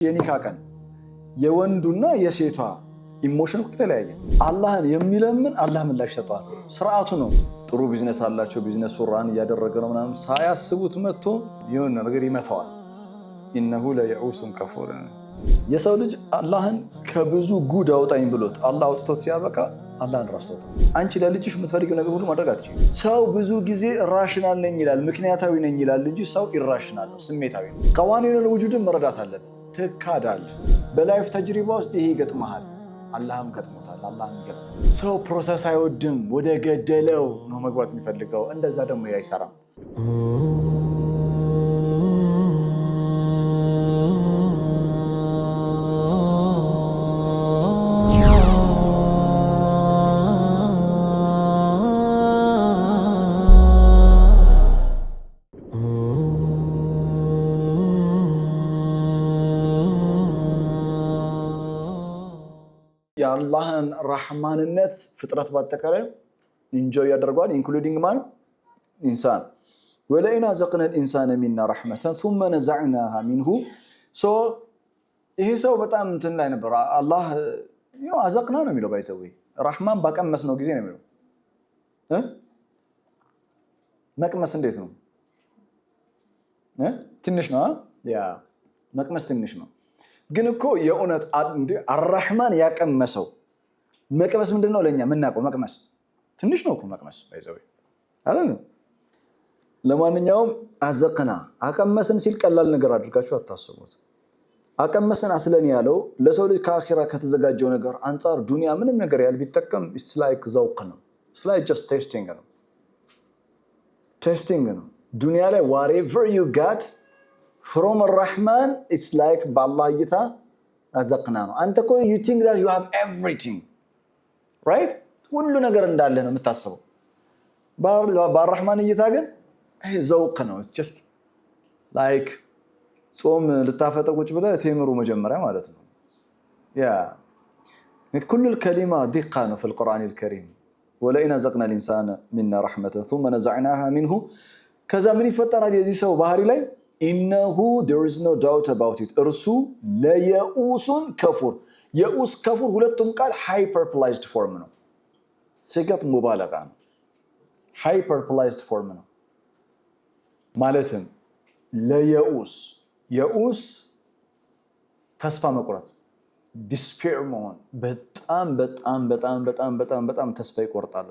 የኒካ ቀን የወንዱና የሴቷ ኢሞሽን ከተለያየ አላህን የሚለምን አላህ ምላሽ ሰጥቷል። ስርዓቱ ነው። ጥሩ ቢዝነስ አላቸው። ቢዝነሱ ራን እያደረገ ነው ምናምን ሳያስቡት መጥቶ የሆነ ነገር ይመታዋል። ኢነሁ ለየዑሱን ከፉር። የሰው ልጅ አላህን ከብዙ ጉድ አውጣኝ ብሎት አላህ አውጥቶት ሲያበቃ አላህን ረስቶታል። አንቺ ለልጅሽ የምትፈልጊው ነገር ሁሉ ማድረግ አትችይም። ሰው ብዙ ጊዜ ራሽናል ነኝ ይላል፣ ምክንያታዊ ነኝ ይላል እንጂ ሰው ኢራሽናል ነው፣ ስሜታዊ ነው። ቀዋኒኑል ውጁድን መረዳት አለብን። ትካዳለህ። በላይፍ ተጅሪባ ውስጥ ይሄ ይገጥመሃል። አላህም ገጥሞታል። አላህም ገጥሞታል። ሰው ፕሮሰስ አይወድም፣ ወደ ገደለው ነው መግባት የሚፈልገው። እንደዛ ደግሞ አይሰራም። የአላህን ረሕማንነት ፍጥረት ባጠቃላይ ኢንጆይ ያደርገዋል። ኢንክሉዲንግ ማን? ኢንሳን። ወለኢን አዘቅና ልኢንሳነ ሚና ረሕመተን ሱመ ነዘዕናሃ ሚንሁ። ይሄ ሰው በጣም እንትን ላይ ነበር። አላህ አዘቅና ነው የሚለው፣ ባይዘዌ ረሕማን ባቀመስ ነው ጊዜ ነው የሚለው። መቅመስ እንዴት ነው? ትንሽ ነው። ያ መቅመስ ትንሽ ነው። ግን እኮ የእውነት አርረሕማን ያቀመሰው መቅመስ ምንድን ነው? ለእኛ የምናውቀው መቅመስ ትንሽ ነው እኮ መቅመስ ባይዘው አይደል? ለማንኛውም አዘቅና አቀመስን ሲል ቀላል ነገር አድርጋችሁ አታስቡት። አቀመስን አስለን ያለው ለሰው ልጅ ከአኺራ ከተዘጋጀው ነገር አንጻር ዱንያ ምንም ነገር ያህል ቢጠቀም ኢትስ ላይክ ዘውቅ ነው። ኢትስ ላይክ ጀስት ቴስቲንግ ነው። ቴስቲንግ ነው። ዱንያ ላይ whatever you got from ar-Rahman, it's like በአላህ እይታ አዘቅና ነው። አንተ እኮ you think that you have everything, right? ሁሉ ነገር እንዳለ ነው የምታስበው። በአር-Rahman እይታ ግን ይሄ ዘውቅ ነው። it's just like ጾም ልታፈጥር ቁጭ ብለህ ቴምሩ መጀመሪያ ማለት ነው። ያ كل الكلمة دقة في القرآن الكريم. ولئن أذقنا الإنسان منا رحمة ثم نزعناها منه. كذا من يفترض የዚህ ሰው ባህሪ ላይ ኢነሁ there is no doubt about it እርሱ ለየኡሱን ከፉር። የኡስ ከፉር ሁለቱም ቃል ሃይፐርፕላይዝድ ፎርም ነው። ሲገት ሙባለጋ ነው። ሃይፐርፕላይዝድ ፎርም ነው ማለትም ለየኡስ የኡስ ተስፋ መቁረጥ፣ ዲስፔር መሆን፣ በጣም በጣም በጣም በጣም በጣም በጣም ተስፋ ይቆርጣል።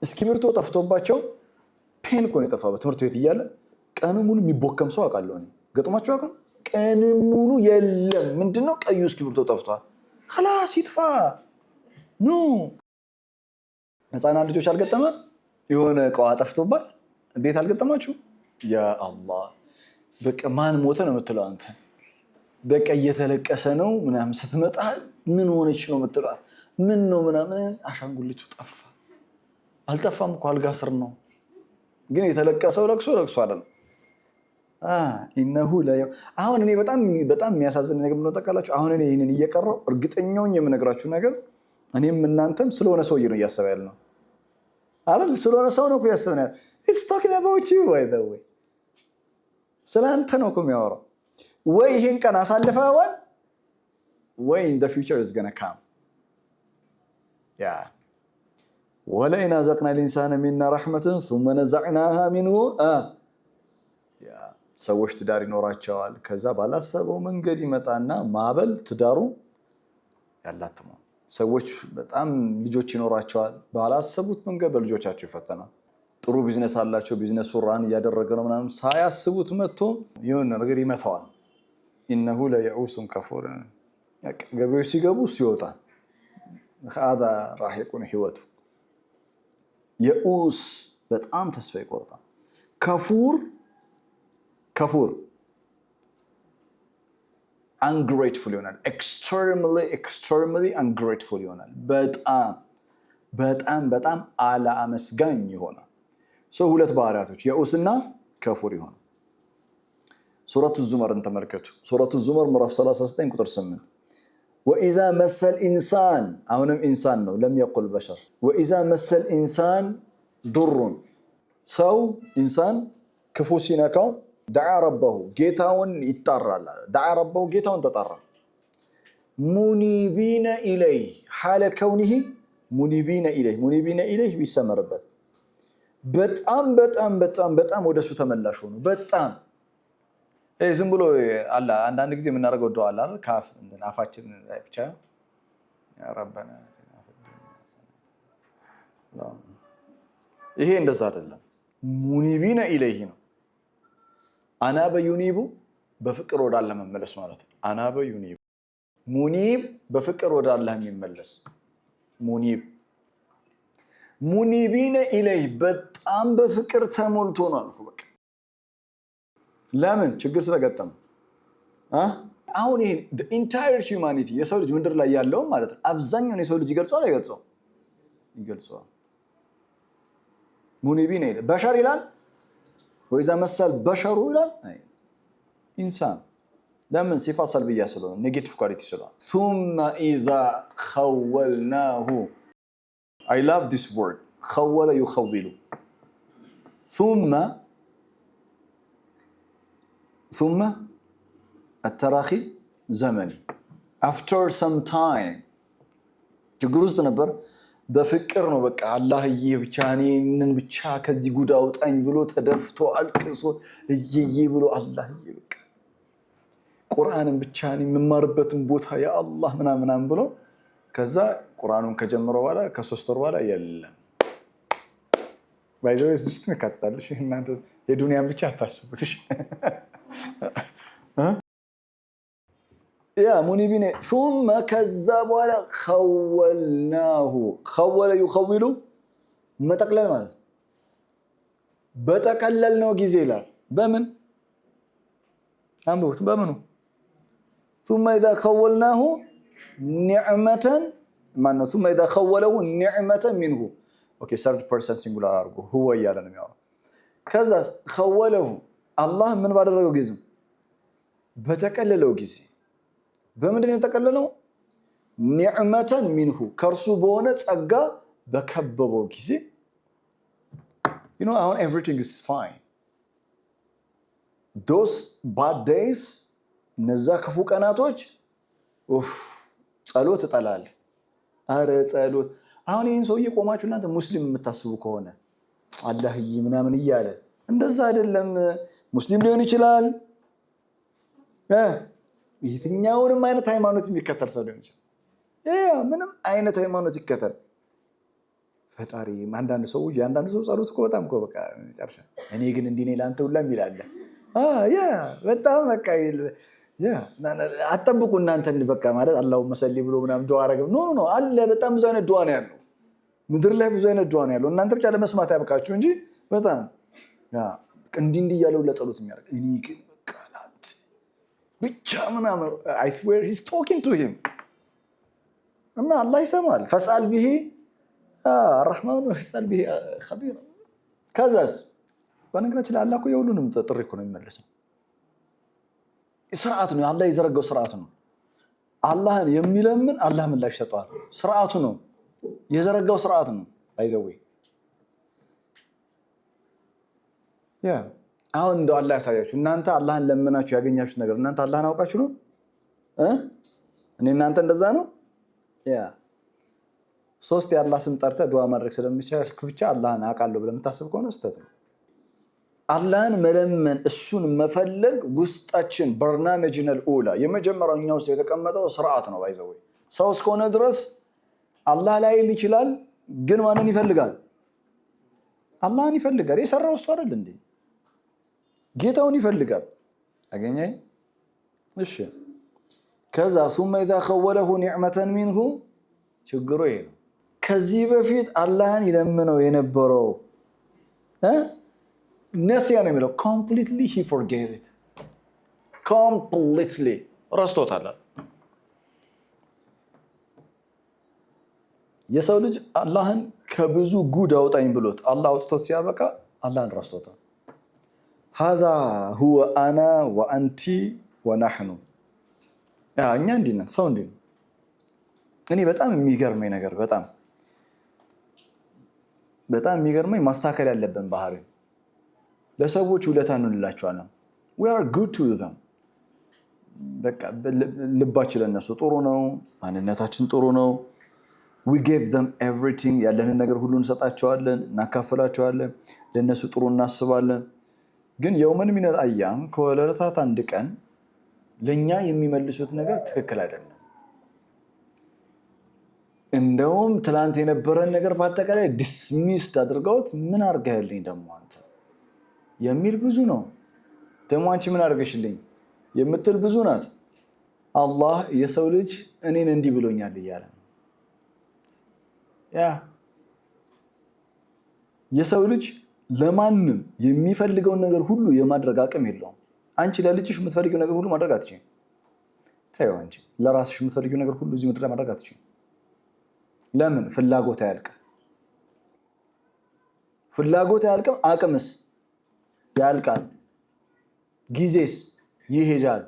እስክሪብቶ ጠፍቶባቸው ፔን እኮ ነው የጠፋበት። ትምህርት ቤት እያለ ቀኑ ሙሉ የሚቦከም ሰው አውቃለሁ እኔ። ገጥሟቸው አውቃለሁ። ቀኑ ሙሉ የለም ምንድነው ቀዩ እስክሪብቶ ጠፍቷል። خلاص ይጥፋ ኖ። ህፃናት ልጆች አልገጠመ የሆነ እቃዋ ጠፍቶባት ቤት አልገጠማችሁ? ያ አላህ በቃ ማን ሞተ ነው የምትለው አንተ። በቃ እየተለቀሰ ነው ምናምን ስትመጣ ምን ሆነች ነው የምትለው። ምን ነው ምናምን አሻንጉሊቱ ጠፋ። አልጠፋም እኮ አልጋ ስር ነው። ግን የተለቀሰው ለቅሶ አይደለም። ኢነሁ ለየው። አሁን እኔ በጣም የሚያሳዝን ነገር ምን ተቃላችሁ? አሁን እኔ ይሄንን እየቀረው እርግጠኛውን የምነግራችሁ ነገር እኔም እናንተም ስለሆነ ሰውዬ ነው እያሰበ ያለው አይደል? ስለሆነ ሰው ነው እኮ እያሰበ ያለው። It's talking about you by the way. ስላንተ ነው እኮ የሚያወራው። ወይ ይሄን ቀን አሳልፈዋል ወይ in the future is going to come. Yeah. ወለኢን አዘቅና ልኢንሳነ ሚና ረሕመተን ሱመ ነዘዕናሃ ሚንሁ። ሰዎች ትዳር ይኖራቸዋል። ከዛ ባላሰበው መንገድ ይመጣና ማዕበል ትዳሩ ያላትመው። ሰዎች በጣም ልጆች ይኖራቸዋል። ባላሰቡት መንገድ በልጆቻቸው ይፈተናል። ጥሩ ቢዝነስ አላቸው። ቢዝነሱ ራን እያደረገ ነው ምናምን ሳያስቡት መጥቶ የሆነ ነገር ይመታዋል። ኢነሁ ለየዑሱን ከፉር። ገቢዎች ሲገቡ እሱ ይወጣል። ከአዛ ራሒቁን ህይወቱ የኡስ በጣም ተስፋ ይቆርጣል። ከፉር ungrateful ይሆናል። extremely ungrateful ይሆናል። በጣም አለአመስጋኝ ይሆናል። ሁለት ባህሪያቶች የኡስና ከፉር ይሆናል። ሱረቱ ዙመርን ተመልከቱ። ሱረቱ ዙመር ምዕራፍ 39 ቁጥር 8 ወኢዛ መሰል ኢንሳን፣ አሁንም ኢንሳን ነው ለም የቁል በሸር። ወኢዛ መሰል ኢንሳን ዱሩን፣ ሰው ኢንሳን ክፉ ሲነካው دعا ربه جيتاون يتطرى دعا ربه جيتاون تطرى منيبين إليه حال كونه منيبين إليه بيسمربت በጣም ወደሱ ተመላሽ ሆኑ በጣም ዝም ብሎ አላ አንዳንድ ጊዜ የምናደርገው ዱዓ አለ ካፍ አፋችን ብቻ ያ ረበና ይሄ እንደዛ አይደለም ሙኒቢነ ኢለይሂ ነው አናበ ዩኒቡ በፍቅር ወደ አላህ መመለስ ማለት ነው አናበ ዩኒቡ ሙኒብ በፍቅር ወደ አላህ የሚመለስ ሙኒቢነ ኢለይሂ በጣም በፍቅር ተሞልቶ ነው አልኩ በቃ ለምን ችግር ስለገጠመ አሁን ይሄ the entire humanity የሰው ልጅ ምድር ላይ ያለው ማለት ነው አብዛኛው የሰው ልጅ ይገልጿል ሙኒቢነ ኢለይሂ በሸር ይላል ወይዛ መሰል በሸሩ ይላል ኢንሳን ለምን ሲፋ ሰልብያ ስለሆነ ኔጌቲቭ ኳሊቲ ስለሆነ ثم اذا خولناه I love this word خول يخول ثم التراخي زمني after some time ችግር ውስጥ ነበር በፍቅር ነው በቃ አላህዬ ብቻ እኔን ብቻ ከዚህ ጉድ አውጣኝ ብሎ ተደፍቶ አልቅሶ እየዬ ብሎ አላህዬ በቃ ቁርአንን ብቻ የምማርበትን ቦታ ያ አላህ ምናምን ብሎ ከዛ ቁርአኑን ከጀመረው በኋላ ከ3 ወር በኋላ የለም ባይዘውስ ውስጥ መካተታለሽ እናንተ የዱንያን ብቻ አታስቡትሽ ያ ሙኒቢነ ثم ከዛ በኋላ خولناه خول يخول መጠቅለል ማለት በተቀለልነው ጊዜ ይላል በምን አንብቡት በምኑ ثم اذا خولناه نعمة ማነው ثم اذا خوله نعمة منه ኦኬ third person singular አድርጎ هو እያለ ነው የሚያወራው ከዛ خوله አላህ ምን ባደረገው ጊዜ በተቀለለው ጊዜ በምንድን ነው የተቀለለው نعمة منه ከርሱ በሆነ ጸጋ በከበበው ጊዜ you know how everything is fine those bad days ነዛ ክፉ ቀናቶች ጸሎት ተጣላል አረ ጸሎት አሁን ይሄን ሰውዬ ቆማችሁ እናንተ ሙስሊም የምታስቡ ከሆነ አላህዬ ምናምን ይያለ እንደዛ አይደለም ሙስሊም ሊሆን ይችላል የትኛውንም አይነት ሃይማኖት የሚከተል ሰው ሊሆን ይችላል ምንም አይነት ሃይማኖት ይከተል ፈጣሪ አንዳንድ ሰው ጸሎት እኮ በጣም እኮ በቃ ጨርሻ እኔ ግን እንዲህ ነኝ ላንተ ሁላ የሚላለ ያ በጣም በቃ ያ አጠብቁ እናንተ በቃ ማለት አላሁ መሰሊ ብሎ ምናምን ዱዓ አረገ ኖ አለ በጣም ብዙ አይነት ዱዓ ነው ያለው ምድር ላይ ብዙ አይነት ዱዓ ነው ያለው እናንተ ብቻ ለመስማት ያብቃችሁ እንጂ በጣም ያ እንዲህ ያለው ለጸሎት የሚያደርግ እኔ ግን በቃ ላንተ ብቻ ምናምን I swear he's talking to him እና አላህ ይሰማል ፈስአል ቢሂ الرحمن فاسأل به خبير ከዛስ በነገራችን ላይ አላህ እኮ የሁሉንም ጥሪ እኮ ነው የሚመልሰው ስርዓት ነው አላህ የዘረጋው ስርዓት ነው አላህን የሚለምን አላህ ምላሽ ሰጥቷል ስርዓቱ ነው የዘረጋው ስርዓት ነው አይዘው ያ አሁን እንደው አላህ ያሳያችሁ እናንተ አላህን ለምናችሁ ያገኛችሁት ነገር እናንተ አላህን አውቃችሁ ነው እኔ እናንተ እንደዛ ነው ያ ሶስት የአላህ ስም ጠርተ ዱዓ ማድረግ ስለምቻል ብቻ አላህን አውቃለሁ ብለህ የምታስብ ከሆነ ስህተት ነው አላህን መለመን እሱን መፈለግ ውስጣችን በርናመጅና الأولى የመጀመሪያው ውስጥ የተቀመጠው ስርዓት ነው ባይዘው ሰው እስከሆነ ድረስ አላህ ላይ ይችላል ግን ማንን ይፈልጋል አላህን ይፈልጋል የሰራው እሱ አይደል እንዴ ጌታውን ይፈልጋል አገኘኝ እሺ ከዛ ثم اذا خوله نعمة منه ችግሩ ይሄ ነው ከዚህ በፊት አላህን ይለምነው የነበረው ነሲያ ነው የሚለው completely he forget it completely ረስቶታል የሰው ልጅ አላህን ከብዙ ጉድ አውጣኝ ብሎት አላህ አውጥቶት ሲያበቃ አላህን ረስቶታል هذا هو انا وانت ونحن እኛ እንዲህ ነን ሰው እንዲህ ነው እኔ በጣም የሚገርመኝ ነገር በጣም የሚገርመኝ ማስተካከል ያለብን ባህሪ ለሰዎች ውለታ እንላቸዋለን we are good to them በቃ ልባችን ለነሱ ጥሩ ነው ማንነታችን ጥሩ ነው we gave them everything ያለንን ነገር ሁሉ እንሰጣቸዋለን እናካፍላቸዋለን ለነሱ ጥሩ እናስባለን ግን የውመን ሚነል አያም ከወለታት አንድ ቀን ለኛ የሚመልሱት ነገር ትክክል አይደለም እንደውም ትላንት የነበረን ነገር በአጠቃላይ ዲስሚስድ አድርገውት ምን አርጋልኝ ደሞ አንተ የሚል ብዙ ነው ደሞ አንቺ ምን አርገሽልኝ የምትል ብዙ ናት አላህ የሰው ልጅ እኔን እንዲህ ብሎኛል ይያለ ያ የሰው ልጅ ለማንም የሚፈልገውን ነገር ሁሉ የማድረግ አቅም የለውም አንቺ ለልጅሽ የምትፈልጊው ነገር ሁሉ ማድረግ አትችይም ታዩ አንቺ ለራስሽ የምትፈልጊው ነገር ሁሉ እዚህ ምድር ላይ ማድረግ አትችይም ለምን ፍላጎት አያልቅም አቅምስ ያልቃል ጊዜስ ይሄዳል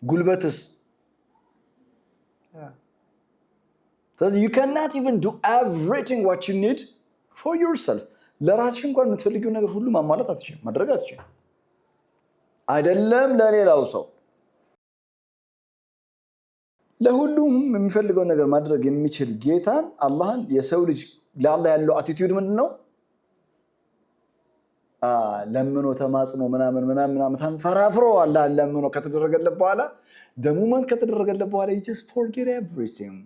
ጉልበትስ so you cannot even do everything what you need for yourself ለራስሽ እንኳን የምትፈልጊው ነገር ሁሉ ማሟላት አትችይም ማድረግ አትችይም አይደለም ለሌላው ሰው ለሁሉም የሚፈልገው ነገር ማድረግ የሚችል ጌታን አላህን የሰው ልጅ ለአላህ ያለው አቲቲዩድ ምንድነው ለምኖ ተማጽኖ ምናምን ተንፈራፍሮ አላህ ለምኖ ከተደረገለት በኋላ ደሙመንት ከተደረገለት በኋላ you just forget everything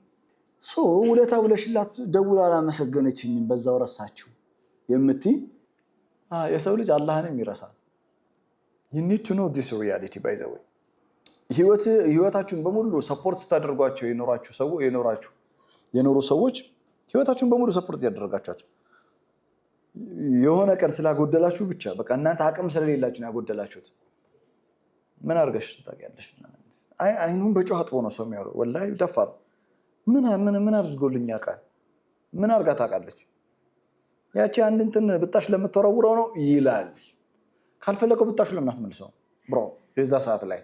so ውለታ ብለሽላት ደውላ አላመሰገነችኝም በዛው ረሳችሁ የምትይ የሰው ልጅ አላህንም ይረሳል you need to know this reality by the way ህይወታችሁን በሙሉ ሰፖርት ታደርጓቸው የኖሩ ሰዎች ህይወታችሁን በሙሉ ሰፖርት ያደረጋችኋቸው የሆነ ቀን ስላጎደላችሁ ብቻ በቃ እናንተ አቅም ስለሌላችሁ ያጎደላችሁት ምን አርገሽ ታውቂያለሽ አይኑን በጮህ አጥቦ ነው ሰው የሚያወራው ወላሂ ደፋር ምን አድርጎልኝ ያውቃል ምን አርጋ ታውቃለች ያቺ አንድ እንትን ብጣሽ ለምትወረውረው ነው ይላል ካልፈለከው ብጣሽ ለምን አትመልሰው ብሮ የዛ ሰዓት ላይ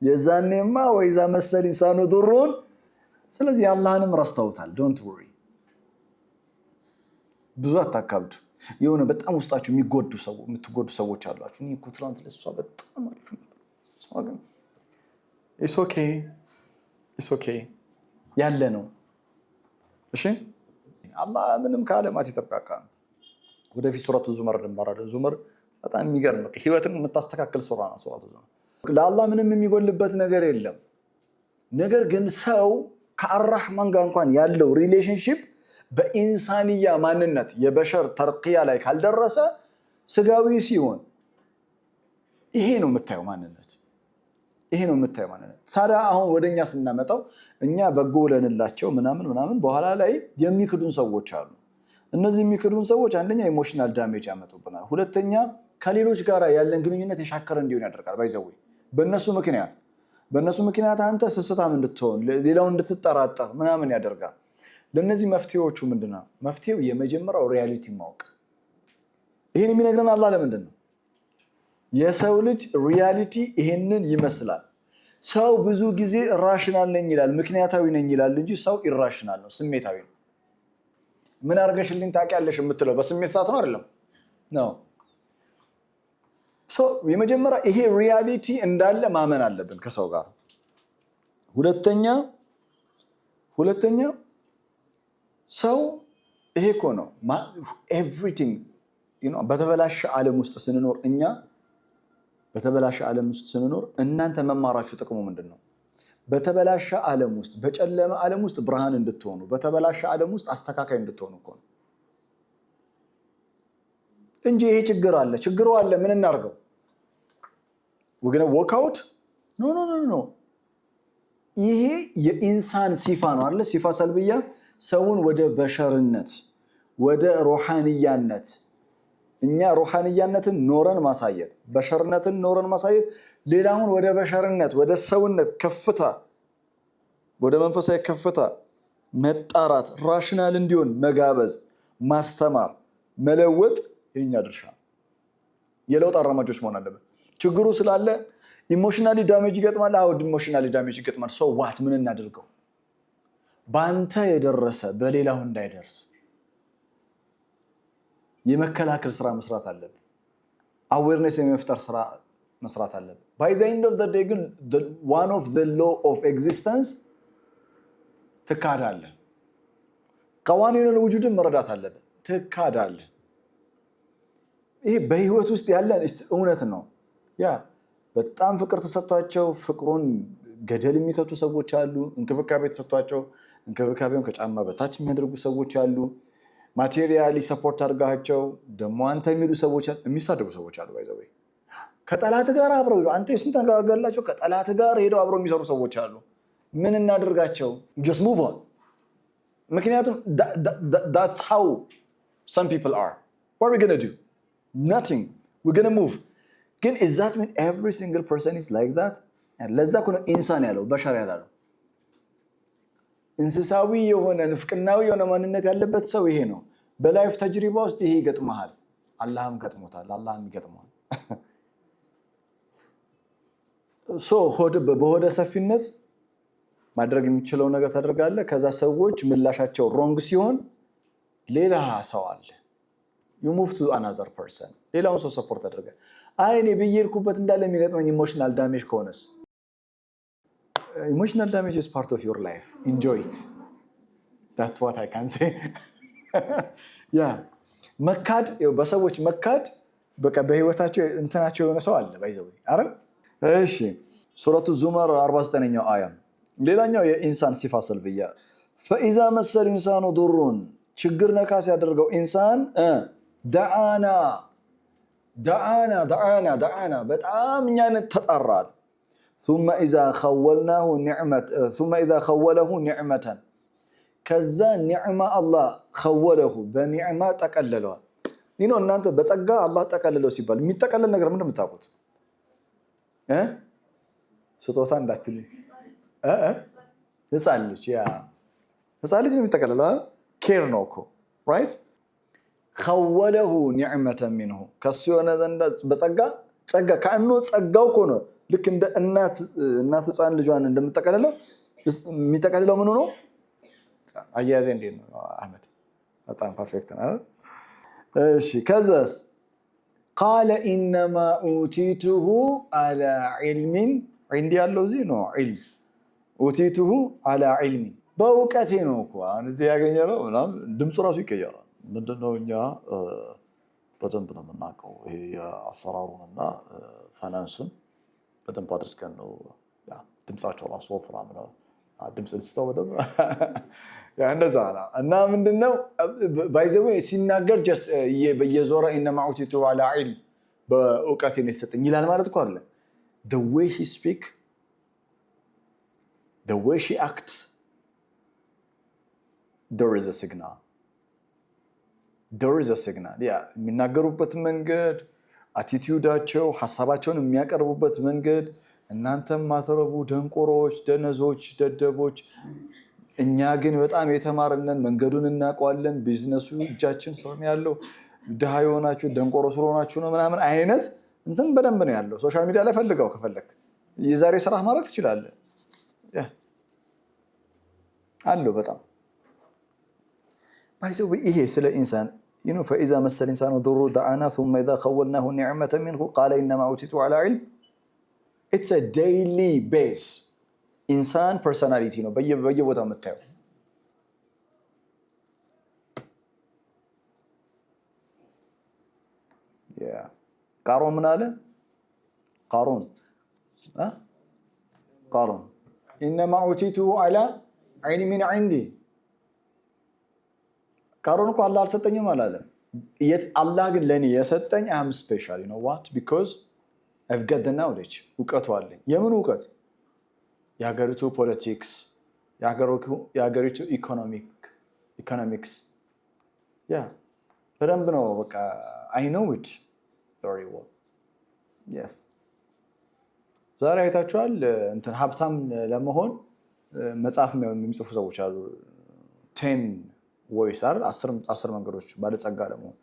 የዛኔማ ወይዛ መሰል ኢንሳኑ ድሩን ስለዚህ አላህንም ረስተውታል ዶንት ወሪ ብዙ አታካብዱ የሆነ በጣም ውስጣችሁ የምትጎዱ ሰዎች አሏችሁ እኔ እኮ ትላንት ለሷ በጣም አሪፍ ነበር it's okay ያለ ነው እሺ አላህ ምንም ከዓለማት ይጠብቃካ ወደፊት ሱረቱ ዙመር እንማራለን ዙመር በጣም የሚገርም ህይወትን የምታስተካክል ሱራ ነው ሱረቱ ዙመር ለአላህ ምንም የሚጎልበት ነገር የለም ነገር ግን ሰው ከአርራህማን ጋር እንኳን ያለው ሪሌሽንሺፕ በኢንሳንያ ማንነት የበሸር ተርቂያ ላይ ካልደረሰ ስጋዊ ሲሆን ይሄ ነው የምታየው ማንነት ታዲያ አሁን ወደኛ ስናመጣው እኛ በጎ ለንላቸው ምናምን በኋላ ላይ የሚክዱን ሰዎች አሉ እነዚህ የሚክዱን ሰዎች አንደኛ ኢሞሽናል ዳሜጅ ያመጡብናል ሁለተኛ ከሌሎች ጋር ያለን ግንኙነት የሻከረ እንዲሆን ያደርጋል ባይዘው በእነሱ ምክንያት አንተ ስስታም እንድትሆን ሌላው እንድትጠራጠር ምናምን ያደርጋል ለነዚህ መፍትሄዎቹ ምንድነው መፍትሄው የመጀመሪያው ሪያሊቲ ማወቅ ይሄን የሚነግረን አላህ ለምንድነው የሰው ልጅ ሪያሊቲ ይሄንን ይመስላል ሰው ብዙ ጊዜ ራሽናል ነኝ ይላል ምክንያታዊ ነኝ ይላል እንጂ ሰው ኢራሽናል ነው ስሜታዊ ነው ምን አርገሽልኝ ታውቂያለሽ የምትለው በስሜት ሰዓት ነው አይደለም ነው so የመጀመሪያ ይሄ ሪያሊቲ እንዳለ ማመን አለብን ከሰው ጋር ሁለተኛ ሰው ይሄ እኮ ነው everything በተበላሸ ዓለም ውስጥ ስንኖር እናንተ መማራችሁ ጥቅሙ ምንድነው በተበላሸ ዓለም ውስጥ በጨለመ ዓለም ውስጥ ብርሃን እንድትሆኑ በተበላሸ ዓለም ውስጥ አስተካካይ እንድትሆኑ እኮ ነው እንጂ ይሄ ችግሩ አለ ምን እናርገው we're going to walk out no ይሄ የኢንሳን ሲፋ ነው አይደል ሲፋ ሰልብያ ሰውን ወደ በሸርነት ወደ ሩሃንያነት እኛ ሩሃንያነትን ኖረን ማሳየት በሸርነትን ኖረን ማሳየት ሌላውን ወደ በሸርነት ወደ ሰውነት ከፍታ ወደ መንፈሳዊ ከፍታ መጣራት ራሽናል እንዲሆን መጋበዝ ማስተማር መለወጥ የኛ ድርሻ የለውጥ አራማጆች መሆን አለበት ችግሩ ስላለ ኢሞሽናሊ ዳሜጅ ይገጥማል ኢሞሽናሊ ዳሜጅ ይገጥማል ሰው ዋት ምን እናድርገው ባንተ የደረሰ በሌላው እንዳይደርስ የመከላከል ስራ መስራት አለብን አዌርነስ የመፍጠር ስራ መስራት አለብህ። by the end of the day ግን one of the law of existence ትካዳለህ። ቀዋኒን ለውጁድን መረዳት አለብህ። ትካዳለህ። ይሄ በህይወት ውስጥ ያለ እውነት ነው። ያ በጣም ፍቅር ተሰጥቷቸው ፍቅሩን ገደል የሚከቱ ሰዎች አሉ። እንክብካቤ ተሰጥቷቸው እንክብካቤውን ከጫማ በታች የሚያደርጉ ሰዎች አሉ። ማቴሪያሊ ሰፖርት አድርጋቸው ደግሞ አንተ የሚሉ ሰዎች የሚሳደቡ ሰዎች አሉ። ባይዘው ከጠላት ጋር አብረው አንተ ስንት ነገር አድርጋላቸው ከጠላት ጋር ሄደው አብረው የሚሰሩ ሰዎች አሉ። ምን እናደርጋቸው? just move on። ምክንያቱም that's how some people are. what are we going to do? nothing. we're going to move. ግን is that mean every single person is like that? ለዛ እኮ ነው ኢንሳን ያለው በሸር ያለው። እንስሳዊ የሆነ ንፍቅናዊ የሆነ ማንነት ያለበት ሰው ይሄ ነው። በላይፍ ተጅሪባ ውስጥ ይሄ ይገጥማል። አላህም ገጥሞታል። አላህም ይገጥማል። በሆደ ሰፊነት ማድረግ የሚችለው ነገር ታደርጋለህ። ከዛ ሰዎች ምላሻቸው ሮንግ ሲሆን ሌላ ሰው አለ። you move to another person። ሌላውን ሰው ሰፖርት አድርገህ እኔ በየርኩበት እንዳለ የሚገጥመኝ ኢሞሽናል ዳሜጅ ከሆነስ emotional damage is part of your life. Enjoy it. That's what I can say. yeah. መካድ በሰዎች መካድ በቃ በህይወታቸው እንትናቸው የሆነ ሰው አለ ባይዘው አይደል? እሺ ሱረቱ ዙመር 49ኛው አያ ሌላኛው የኢንሳን ሲፋ ሰልብያ فإذا مس الإنسان ضر ችግር ነካስ ያደርገው ኢንሳን دعانا በጣም እኛን ተጣራል ثم إذا خوله نعمة كذا نعمة الله خوله بنعمة تقللوا ይኖ እናንተ በጸጋ አላህ ተቀለለው ሲባል የሚተቀለል ነገር ምንድነው የምታውቁት? ስጦታ እንዳትል ህፃን ልጅ ነው የሚተቀለለው። ኬር ነው እኮ right? خوله نعمة منه ከሱ የሆነ ዘንድ ጸጋ ካንኖ ጸጋው እኮ ነው። ልክ እንደ እናት ህፃን ልጇን እንደምትጠቀለለው የሚጠቀለለው ምኑ ነው? አያያዜ እንዴት ነው አህመድ? በጣም ፐርፌክት ነው። እሺ ከዛስ قال انما اوتيته على علم عندي ያለው እዚህ ነው علم اوتيته على علم በእውቀቴ ነው እኮ እዚህ ያገኘነው ምናምን ድምፁ ራሱ ይቀየራል። ምንድነው እኛ በደንብ ነው የምናውቀው ይሄ አሰራሩንና ፋይናንሱን በደንብ አድርገን ነው ድምጻቸው ራሱ ወፍራም ነው። ድምጽ እንስተው በደንብ እንደዛ ነው። እና ምንድነው ባይዘው ሲናገር just በየዞራ انما اوتيته على علم በእውቀቴ ነው የተሰጠኝ ይላል ማለት እኮ አይደለም። the way he speak, the way she acts, there is a signal. የሚናገሩበት መንገድ አቲቲዩዳቸው ሐሳባቸውን የሚያቀርቡበት መንገድ እናንተም ማተረቡ ደንቆሮች፣ ደነዞች፣ ደደቦች እኛ ግን በጣም የተማርነን መንገዱን እናውቀዋለን ቢዝነሱ እጃችን ስለሆነ ያለው ድሃ የሆናችሁ ደንቆሮ ስለሆናችሁ ነው ምናምን አይነት እንትን በደንብ ነው ያለው። ሶሻል ሚዲያ ላይ ፈልገው ከፈለክ የዛሬ ስራ ማድረግ ትችላለህ። አለው በጣም ባይዘው ይሄ ስለ ኢንሳን فإذا مس الإنسان ضر دعانا ثم إذا خولناه نعمة منه قال إنما أوتيته على علم. It's a daily base. ኢንሳን ፐርሰናሊቲ ነው በየቦታው የምታየው። ቃሮን ምን አለ? ቃሮን ኢነማ ኡቲቱሁ ዐላ ዒልሚን ዒንዲ። ቃሮን እኮ አላህ አልሰጠኝም አላለም። አላህ ግን ለእኔ የሰጠኝ አም ስፔሻል ነው ዋት ቢኮዝ I've got the knowledge እውቀቱ አለኝ። የምን እውቀት? የሀገሪቱ ፖለቲክስ፣ የሀገሪቱ ኢኮኖሚክስ በደንብ ነው በቃ I know it very well. Yes. ዛሬ አይታችኋል እንትን ሀብታም ለመሆን መጽሐፍ የሚጽፉ ሰዎች አሉ። 10 ways አይደል 10 መንገዶች ባለጸጋ ለመሆን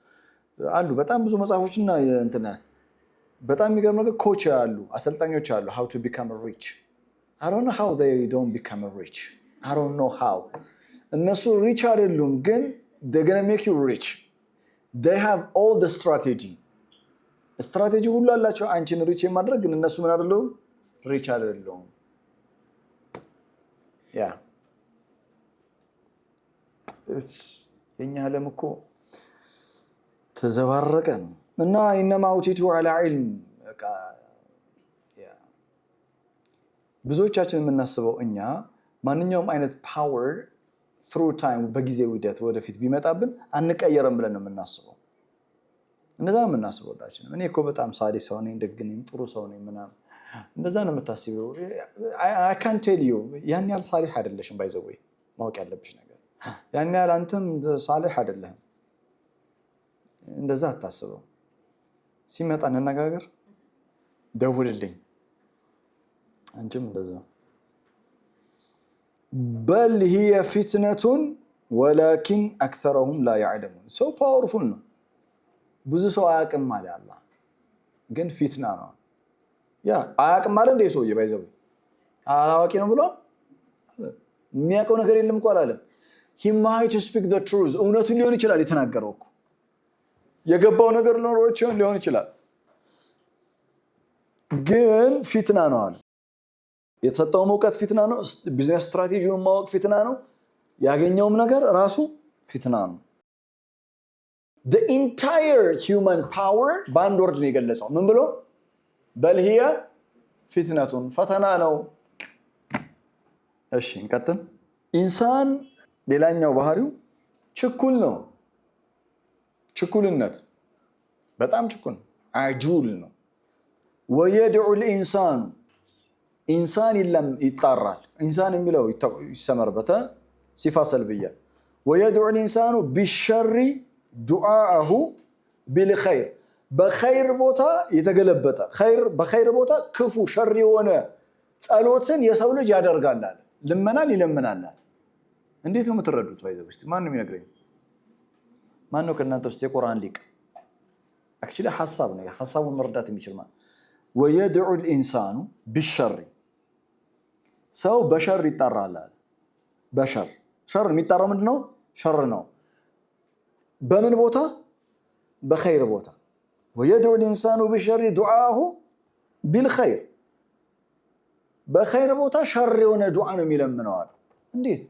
አሉ። በጣም ብዙ መጽሐፎችና እንትን በጣም የሚገርም ነገር ኮች አሉ፣ አሰልጣኞች አሉ how to become rich. I don't know how they don't become rich. I don't know how. እነሱ ሪች አይደሉም ግን they're going to make you rich. They have all the strategy. ስትራቴጂ ሁሉ አላቸው አንቺን ሪች የማድረግ ግን እነሱ ምን አይደሉም ሪች አይደሉም ያ የኛ ዓለም እኮ ተዘባረቀ ነው እና ኢነማ አውቲቱ ዐላ ዒልም በቃ ያ ብዙዎቻችን የምናስበው እኛ ማንኛውም አይነት ፓወር through time በጊዜው ሂደት ወደፊት ቢመጣብን አንቀየረም ብለን ነው የምናስበው እንደዛ ነው የምናስበው ዳችን እኔ እኮ በጣም ሳዲ ሰው ነኝ ደግ ነኝ ጥሩ ሰው ነኝ ምናምን እንደዛ ነው የምታስበው I can't tell you ያን ያህል ሳሊህ አይደለሽም ባይዘወይ ማወቅ ያለብሽ ነገር ያን ያህል አንተም ሳሊህ አይደለህም እንደዛ አታስበው ሲመጣ እንነጋገር ደውልልኝ አንቺም እንደዛ بل هي فتنة ولكن أكثرهم لا يعلمون so powerful ነው ብዙ ሰው አያውቅም ማለት አላህ ግን ፊትና ነው ያ አያውቅም ማለት እንደ ሰው ይባይዘው አላዋቂ ነው ብሎ የሚያውቀው ነገር የለም እኮ አላለም he might speak the truth እውነቱን ሊሆን ይችላል የተናገረው እኮ የገባው ነገር ሊሆን ይችላል ግን ፊትና ነው አለ የተሰጠው መውቀት ፊትና ነው ቢዝነስ ስትራቴጂውን ማወቅ ፊትና ነው ያገኘውም ነገር ራሱ ፊትና ነው the entire human power በአንድ ወርድ ነው የገለጸው ምን ብሎ በል هي ፊትነቱን ፈተና ነው እሺ እንቀጥል ኢንሳን ሌላኛው ባህሪው ችኩል ነው ችኩልነት በጣም ችኩል አጁል ነው ويدعو الانسان ኢንሳን ይጣራል ኢንሳን የሚለው ይሰመርበታ ሲፋ ሰልብያ ويدعو الانسان بالشر دعاءه بالخير በኸይር ቦታ የተገለበጠ በኸይር ቦታ ክፉ ሸር የሆነ ጸሎትን የሰው ልጅ ያደርጋል ልመናን ይለምናል እንዴት ነው የምትረዱት ባይዘው እስቲ ማን ነው የሚነግረኝ ማን ነው ከእናንተ ውስጥ የቁርአን ሊቅ actually ሐሳብ ነው ሐሳቡን መረዳት የሚችል ማለት ويدعو الانسان بالشر ሰው በሸር ይጣራል በሸር ሸር የሚጣራው ምንድነው ሸር ነው በምን ቦታ በኸይር ቦታ ويدعو الانسان بالشر دعاءه بالخير በኸይር ቦታ ሸር የሆነ ዱዓ ነው የሚለምነው እንዴት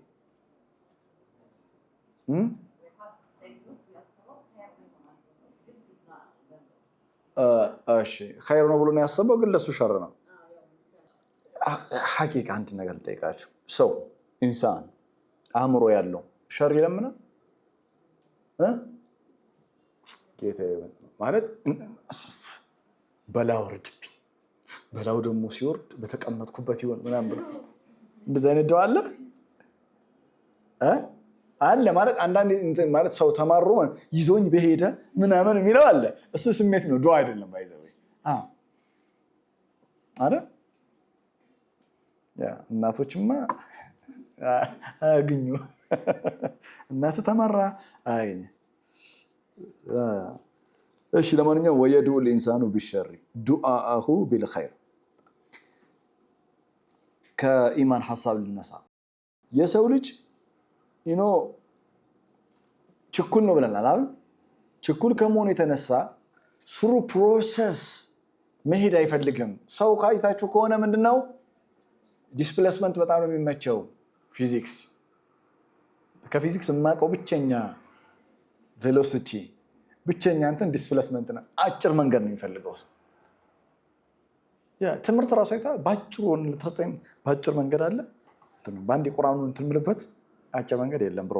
እሺ ኸይር ነው ብሎ ነው ያሰበው ግን ለሱ ሸር ነው ሐቂቃ አንድ ነገር ልጠይቃችሁ ሰው ኢንሳን አእምሮ ያለው ሸር ይለምናል ጌታዬ ማለት በላው ወርድብኝ በላው ደግሞ ሲወርድ በተቀመጥኩበት ይሆን ምናምን ብሎ እንደዛ አይነት ዱዓ አለ ማለት አንዳንድ ማለት ሰው ተማሩ ይዞኝ በሄደ ምናምን የሚለው አለ እሱ ስሜት ነው ዱዓ አይደለም ባይዘው አረ ያ እናቶችማ አግኙ እናት ተማራ አይኝ እሺ ለማንኛውም ويدعو الانسان بالشر دعاءه بالخير ከኢማን ሐሳብ ልነሳ የሰው ልጅ ችኩል ነው ብለናል አይደል ችኩል ከመሆኑ የተነሳ ስሩ ፕሮሰስ መሄድ አይፈልግም ሰው ካይታችሁ ከሆነ ምንድነው ዲስፕሌስመንት በጣም ነው የሚመቸው ፊዚክስ ከፊዚክስ ማቀው ብቸኛ ቬሎሲቲ ብቸኛ እንትን ዲስፕሌስመንት ነው አጭር መንገድ ነው የሚፈልገው ያ ትምህርት ራሱ አይታ ባጭሩ ለተሰጠኝ ባጭር መንገድ አለ ባንዲ ቁርአኑን እንትምልበት አጭር መንገድ የለም ብሮ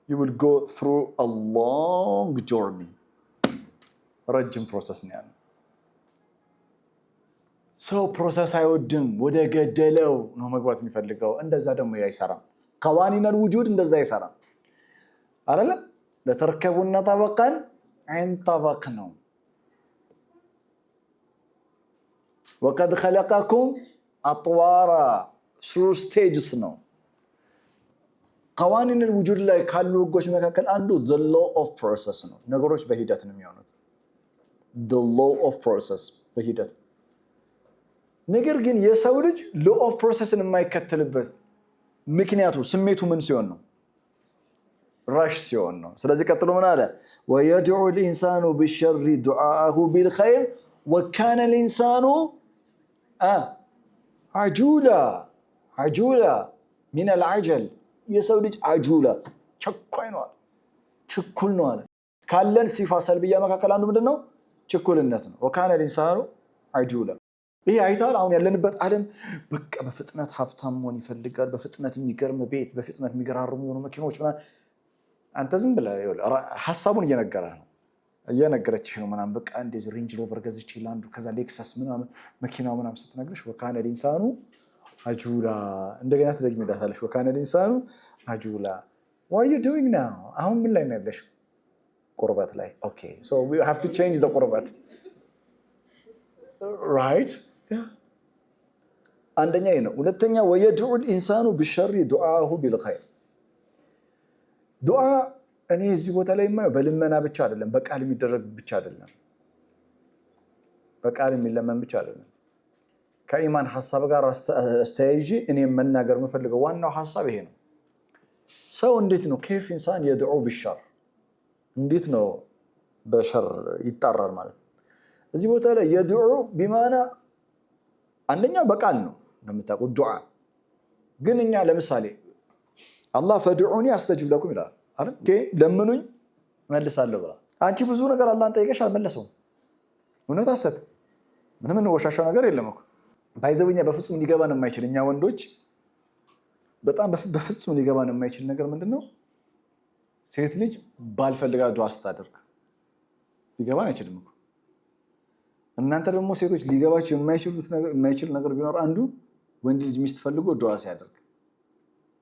you will go through a long journey ረጅም ፕሮሰስ ነው ያለው ሰው ፕሮሰስ አይወድም ወደ ገደለው ነው መግባት የሚፈልገው እንደዛ ደግሞ አይሰራም قوانين الوجود እንደዛ አይሰራም አይደለ ለተርከቡና طبقا عن طبق ነው وقد خلقكم اطوارا through stages ነው قوانين الوجود ላይ ካሉ ህጎች መካከል አንዱ the law of process ነው ነገሮች በሂደት ነው የሚሆኑት the law of process በሂደት ነገር ግን የሰው ልጅ law of processን የማይከተልበት ምክንያቱ ስሜቱ ምን ሲሆን ነው ራሽ ሲሆን ነው። ስለዚህ ቀጥሎ ምን አለ? ወየድዑ ልኢንሳኑ ቢሸሪ ዱዓአሁ ቢልኸይር ወካነ ልኢንሳኑ አጁላ ሚነል ዐጀል። የሰው ልጅ አጁላ ቸኳይ ነው አለ፣ ችኩል ነው አለ። ካለን ሲፋ ሰልብያ መካከል አንዱ ምንድን ነው? ችኩልነት ነው። ወካነ ልኢንሳኑ አጁላ። ይሄ አይታል። አሁን ያለንበት ዓለም በቃ በፍጥነት ሀብታም መሆን ይፈልጋል። በፍጥነት የሚገርም ቤት፣ በፍጥነት የሚገራርሙ የሆኑ መኪኖች ምናምን። አንተ ዝም ብለህ ሀሳቡን እየነገረችሽ ነው ምናምን። በቃ እንደዚህ ሬንጅ ሮቨር ገዝቼ ላንዱ ከዛ ሌክሰስ ምናምን መኪናው ምናምን ስትነግርሽ ወካነ ልኢንሳኑ አጁላ። እንደገና ትደግሚላታለሽ ወካነ ልኢንሳኑ አጁላ። what are you doing now? አሁን ምን ላይ ነው ያለሽው? ቁርበት ላይ። ኦኬ so we have to change the ቁርበት right? አንደኛ ይሄ ነው። ሁለተኛ ወየድዑ ልኢንሳኑ ቢሸሪ ዱዓአሁ ቢልኸይር። ዱዓ እኔ እዚህ ቦታ ላይ የማየው በልመና ብቻ አይደለም፣ በቃል የሚደረግ ብቻ አይደለም፣ በቃል የሚለመን ብቻ አይደለም። ከኢማን ሐሳብ ጋር አስተያይዤ እኔ መናገር የምፈልገው ዋናው ሐሳብ ይሄ ነው። ሰው እንዴት ነው ከይፍ ኢንሳን የድዑ ቢሸር፣ እንዴት ነው በሸር ይጣራል ማለት ነው። እዚህ ቦታ ላይ የድዑ ቢማና አንደኛው በቃል ነው እንደምታውቁት ዱዓ። ግን እኛ ለምሳሌ አላህ ፈድዑኒ አስተጅብ ለኩም ይላል አይደል? ለምኑኝ መልሳለሁ ብላ። አንቺ ብዙ ነገር አላህን ጠይቀሽ አልመለሰውም። እውነት ሐሰት ምንም እንወሻሻው ነገር የለም እኮ። ባይዘውኛ በፍጹም ሊገባን የማይችል እኛ ወንዶች በጣም በፍጹም ሊገባን የማይችል ነገር ምንድነው? ሴት ልጅ ባልፈልጋ ዱዓ ስታደርግ ሊገባን አይችልም እኮ። እናንተ ደግሞ ሴቶች ሊገባቸው የማይችል ነገር ቢኖር አንዱ ወንድ ልጅ ሚስት ፈልጎ ዱዓ ሲያደርግ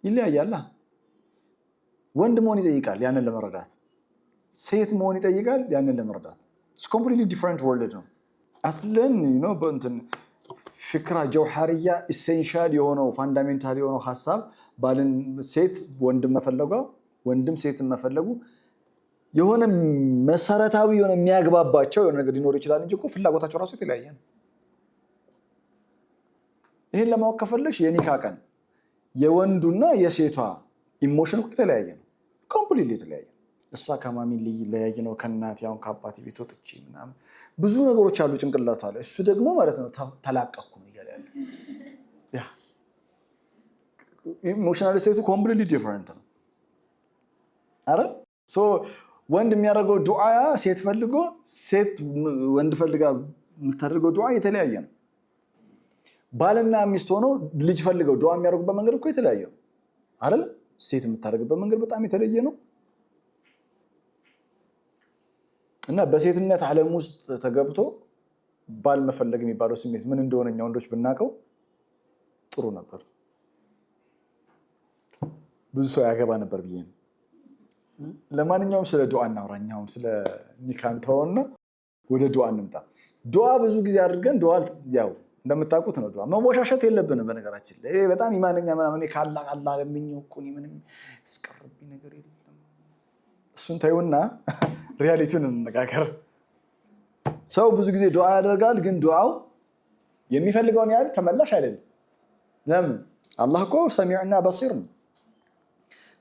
ይለያያል። ወንድ መሆን ይጠይቃል ያንን ለመረዳት፣ ሴት መሆን ይጠይቃል ያንን ለመረዳት። it's completely different world ነው። አስለን በእንትን ፍክራ ጀውሃርያ ኢሴንሻል የሆነው ፋንዳሜንታል የሆነው ሐሳብ ባልን ሴት ወንድም መፈለጓ፣ ወንድም ሴትን መፈለጉ የሆነ መሰረታዊ የሆነ የሚያግባባቸው የሆነ ነገር ሊኖር ይችላል እንጂ እኮ ፍላጎታቸው ራሱ የተለያየ ነው። ይሄን ለማወቅ ከፈለግሽ የኒካ ቀን የወንዱና የሴቷ ኢሞሽን እኮ የተለያየ ነው። ኮምፕሊትሊ የተለያየ ነው። እሷ ከማሚ ለያየ ነው ከእናት ያው ከአባቴ ቤት ወጥቼ ምናምን ብዙ ነገሮች አሉ ጭንቅላቷ ላይ። እሱ ደግሞ ማለት ነው ተላቀቅኩ ነው እያለ ያለ ያ ኢሞሽናል ስቴቱ ኮምፕሊትሊ ዲፈረንት ነው። አረ ሶ ወንድ የሚያደርገው ዱዓ ሴት ፈልጎ ሴት ወንድ ፈልጋ የምታደርገው ዱዓ የተለያየ ነው። ባልና ሚስት ሆነው ልጅ ፈልገው ዱዓ የሚያደርጉበት መንገድ እኮ የተለያየ ነው አይደል? ሴት የምታደርግበት መንገድ በጣም የተለየ ነው። እና በሴትነት ዓለም ውስጥ ተገብቶ ባል መፈለግ የሚባለው ስሜት ምን እንደሆነ እኛ ወንዶች ብናውቀው ጥሩ ነበር። ብዙ ሰው ያገባ ነበር ብዬ ነው። ለማንኛውም ስለ ዱዓ እናውራኛው። ስለ ኒካን ተውና ወደ ዱዓ እንምጣ። ዱዓ ብዙ ጊዜ አድርገን ዱዓ ያው እንደምታውቁት ነው። ዱዓ መወሻሸት የለብንም። በነገራችን ላይ በጣም ኢማንኛ ምናምን ካላህ አላህ ለምኝው እኮ ምንም ያስቀርብኝ ነገር የለም። እሱን ተይውና ሪያሊቲውን እንነጋገር። ሰው ብዙ ጊዜ ዱዓ ያደርጋል፣ ግን ዱዓው የሚፈልገውን ያህል ተመላሽ አይደለም። ለምን? አላህ እኮ ሰሚዕና በሲር ነው።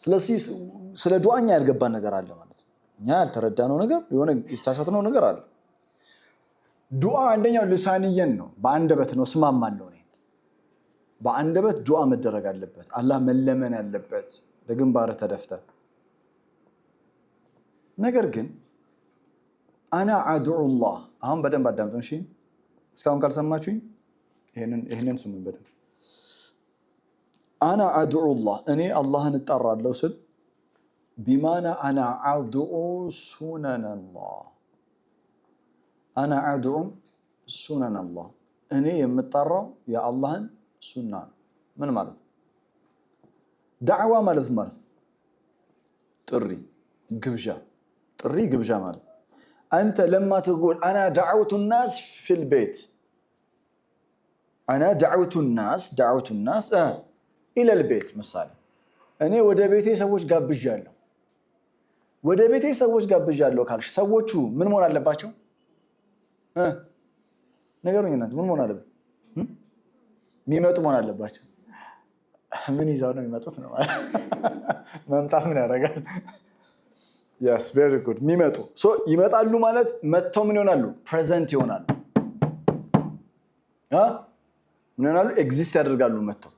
ስለዚህ ስለ ዱዓኛ ያልገባን ነገር አለ ማለት ነው። እኛ ያልተረዳነው ነገር የሆነ የተሳሳትነው ነገር አለ። ዱዓ አንደኛው ልሳንየን ነው፣ በአንደበት ነው። እስማማለሁ እኔ በአንደበት ዱዓ መደረግ አለበት። አላህ መለመን ያለበት ለግንባር ተደፍተ። ነገር ግን አና አድዑላህ አሁን በደንብ አዳምጡን እሺ። እስካሁን ካልሰማችሁኝ ይሄንን ስሙኝ በደንብ። አና አድዑላህ እኔ አላህን እጠራለሁ ስል ቢማና አና አድዑ ሱነነላህ አና አድዑ ሱነነላህ እኔ የምጠራው የአላህን ሱና ነው። ምን ማለት ነው? ዳዕዋ ማለት ጥሪ፣ ግብዣ። ጥሪ ግብዣ ማለት አንተ ለማ ትقول انا دعوت الناس في البيت انا دعوت الناس الى البيت مثلا እኔ ወደ ቤቴ ሰዎች ጋብዣለሁ። ወደ ቤቴ ሰዎች ጋብዣለሁ ካልሽ ሰዎቹ ምን መሆን አለባቸው? ነገሩኝ እናንተ ምን መሆን አለበት? የሚመጡ መሆን አለባቸው። ምን ይዛው ነው የሚመጡት ነው? መምጣት ምን ያደርጋል? yes very good የሚመጡ so ይመጣሉ ማለት መጥተው ምን ይሆናሉ present ይሆናሉ ምን ይሆናሉ exist ያደርጋሉ መጥተው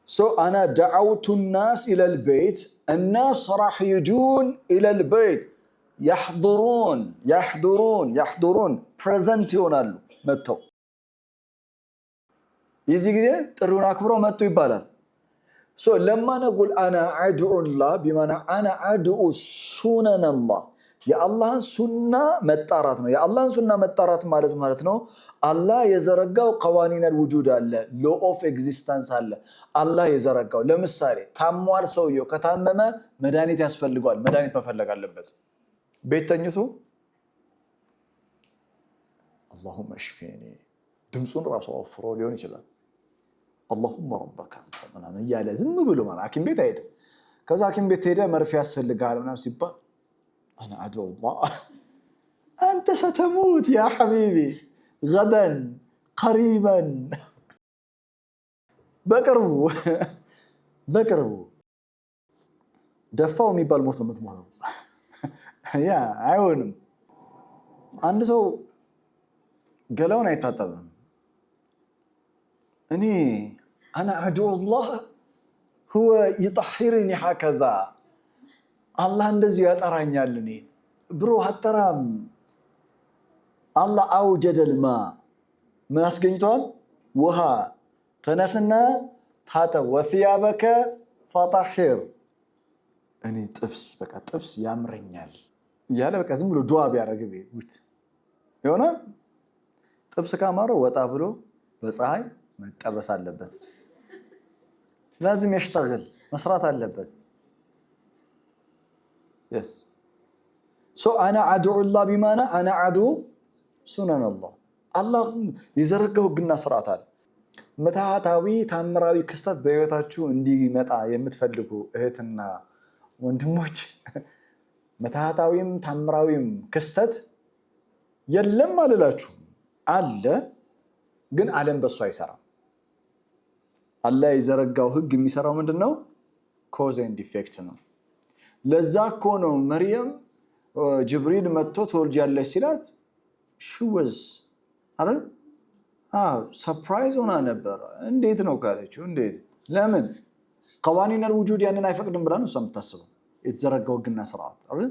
so انا دعوت الناس الى البيت الناس راح يجون الى البيت يحضرون present ይሆናሉ መጥተው የዚህ ጊዜ ጥሩን አክብረው መጥቶ ይባላል so لما نقول انا ادعو الله بمعنى انا ادعو سنن الله يا الله سنة መጣራት ነው የአላህን ሱና መጣራት ማለት ነው አላህ የዘረጋው قوانين الوجود አለ law of existence አለ አላህ የዘረጋው ለምሳሌ ታሟል ሰውየው ከታመመ መድኃኒት ያስፈልጋል መድኃኒት መፈለግ አለበት ቤት ተኝቶ اللهم اشفيني ድምጹን ራሱ አፍሮ ሊሆን ይችላል اللهم ربك انت ምናምን እያለ ዝም ብሎ ማለት ሐኪም ቤት አይሄድም ከዛ ሐኪም ቤት ሄደ መርፌ ያስፈልጋል ምናምን ሲባል انا ادعو الله انت ستموت يا حبيبي غدا قريبا በቅርቡ ደፋው የሚባል ሞት ነው የምትሞተው ያ አይሆንም አንድ ሰው ገላውን አይታጠብም እኔ انا ادعو الله هو يطهرني هكذا الله እንደዚህ ያጠራኛል እኔ ብሮ አጠራም الله اوجد الماء ምን አስገኝቷል ውሃ ተነስና ታጠብ وثيابك فطهر እኔ ጥብስ ያምረኛል ያለ በቃ ዝም ብሎ ዱዓ ቢያደርግ ቢውት ይሆነ ጥብስ ካማረው ወጣ ብሎ በፀሐይ መጠበስ አለበት لازم يشتغل መስራት አለበት yes so انا ادعو الله بمعنى انا ادعو سنن الله الله የዘረጋው ግና ስርዓት አለ መታታዊ ታምራዊ ክስተት በህይወታችሁ እንዲመጣ የምትፈልጉ እህትና ወንድሞች መታታዊም ታምራዊም ክስተት የለም አልላችሁ አለ ግን ዓለም በሱ አይሰራም አላህ የዘረጋው ህግ የሚሰራው ምንድነው cause and effect ነው ለዛ እኮ ነው መርየም ጅብሪል መጥቶ ተወልጃለሽ ሲላት she was አይደል ሰርፕራይዝ ሆና ነበር እንዴት ነው ካለችው እንዴት ለምን قوانين الوجود ያንን አይፈቅድም ብላ ነው የምታስበው የተዘረጋው ህግና ስርዓት አይደል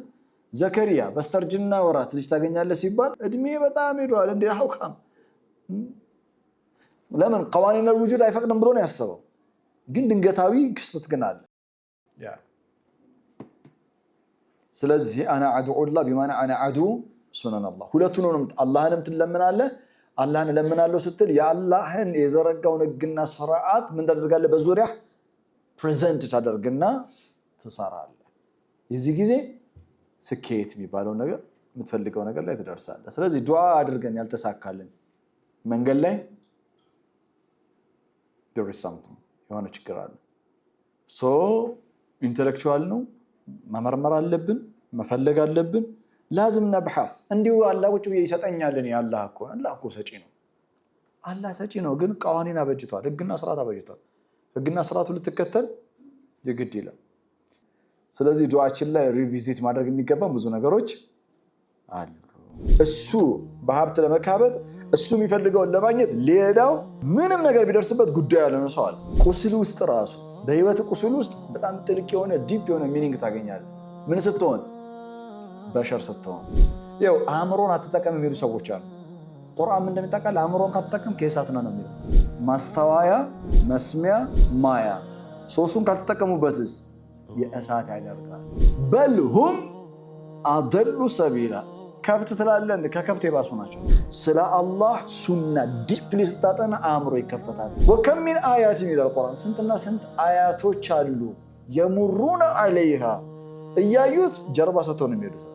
ዘከሪያ በስተርጅና ወራት ልጅ ታገኛለህ ሲባል እድሜ በጣም ሄዷል እንዴ አውቃም ለምን قوانين الوجود አይፈቅድም ብሎ ነው ያሰበው ግን ድንገታዊ ክስተት ግን አለ ያ ስለዚህ انا ادعو الله بمعنى انا ادعو سنن الله ሁለቱንም አላህንም ትለምናለህ አላህን ለምናለው ስትል ያላህን የዘረጋውን ህግና ስርዓት ምን ታደርጋለህ በዙሪያ ፕሬዘንት ታደርግና ትሰራለህ የዚህ ጊዜ ስኬት የሚባለው ነገር የምትፈልገው ነገር ላይ ትደርሳለህ ስለዚህ ዱዓ አድርገን ያልተሳካልን መንገድ ላይ there is something የሆነ ችግር አለ so intellectual ነው መመርመር አለብን መፈለግ አለብን لازم نبحث እንዲሁ አላህ ቁጭ ብዬ ይሰጠኛል እኔ አላህ እኮ ሰጪ ነው አላህ ሰጪ ነው ግን ቃዋኒና በጅቷል ህግና ስርዓት አበጅቷል ህግና ስርዓቱ ልትከተል የግድ ይላል ስለዚህ ዱዓችን ላይ ሪቪዚት ማድረግ የሚገባ ብዙ ነገሮች አሉ እሱ በሀብት ለመካበት እሱ የሚፈልገውን ለማግኘት ሌላው ምንም ነገር ቢደርስበት ጉዳይ ያለ ነው ሰው አለ ቁስል ውስጥ ራሱ በህይወት ቁስል ውስጥ በጣም ጥልቅ የሆነ ዲፕ የሆነ ሚኒንግ ታገኛለህ ምን ስትሆን በሸር ስትሆን ያው አእምሮን አትጠቀም የሚሉ ሰዎች አሉ ቁርአን እንደሚጠቃል አእምሮን ካትጠቀም ከእሳት ነው የሚለው ማስተዋያ መስሚያ ማያ ሶስቱን ካልተጠቀሙበትስ የእሳት ያደርጋል በልሁም አደሉ ሰቢላ ከብት ትላለን ከከብት የባሱ ናቸው ስለ አላህ ሱና ዲፕሊ ስታጠና አእምሮ ይከፈታል ወከም ሚን አያት ይላል ቁርአን ስንትና ስንት አያቶች አሉ የሙሩና አለይሃ እያዩት ጀርባ ሰጥተው ነው የሚሄዱት